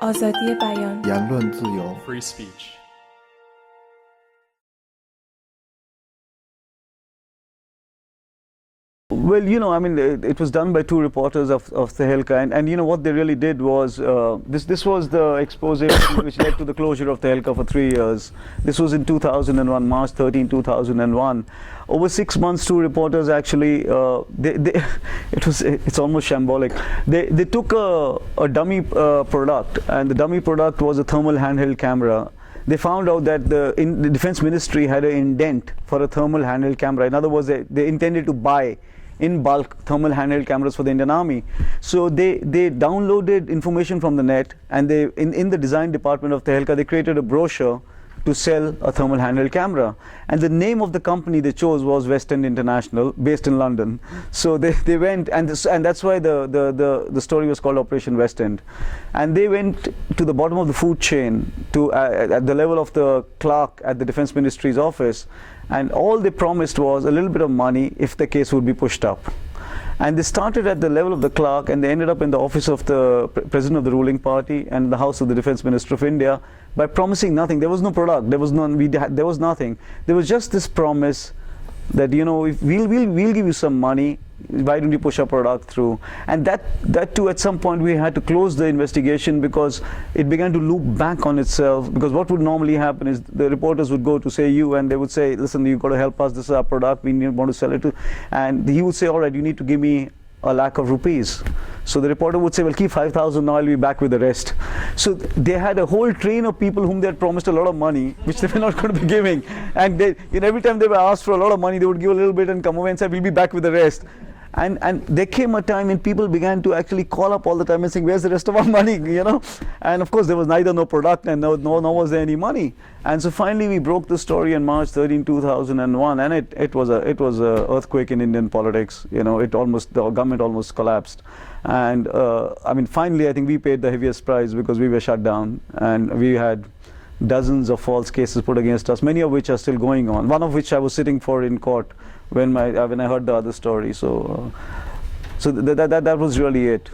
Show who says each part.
Speaker 1: آزادی بیان
Speaker 2: 言论自由
Speaker 3: free speech.
Speaker 4: Well, I mean, it was done by two reporters of Tehelka, and what they really did was, this was the expose which led to the closure of Tehelka for 3 years. This was in 2001, March 13, 2001. Over 6 months, two reporters actually, it's almost shambolic. They took a dummy product, and the dummy product was a thermal handheld camera. They found out that the Defense Ministry had an indent for a thermal handheld camera. In other words, they intended to buy in bulk thermal handheld cameras for the Indian Army. So they downloaded information from the net, and they in the design department of Tehelka, they created a brochure to sell a thermal handheld camera, and the name of the company they chose was West End International, based in London. So they went, and that's why the story was called Operation West End. And they went to the bottom of the food chain, to at the level of the clerk at the Defense Ministry's office, and all they promised was a little bit of money if the case would be pushed up. And they started at the level of the clerk, and they ended up in the office of the president of the ruling party and the house of the Defense Minister of India by promising nothing. There was no product. There was none. There was nothing. There was just this promise that if we'll give you some money. Why don't you push our product through? And that too, at some point we had to close the investigation because it began to loop back on itself. Because what would normally happen is the reporters would go to say you, and they would say, listen, you've got to help us, this is our product, we want to sell it to, and he would say, all right, you need to give me a lakh of rupees. So the reporter would say, well, keep 5,000, now I'll be back with the rest. So they had a whole train of people whom they had promised a lot of money, which they were not going to be giving. And they, every time they were asked for a lot of money, they would give a little bit and come away and say, we'll be back with the rest. And there came a time when people began to actually call up all the time and saying, where's the rest of our money, And of course, there was neither no product and nor was there any money. And so finally, we broke the story on March 13, 2001, and it was a earthquake in Indian politics. The government almost collapsed. And I mean, finally, I think we paid the heaviest price because we were shut down, and we had dozens of false cases put against us, many of which are still going on. One of which I was sitting for in court when I heard the other story. So that was really it.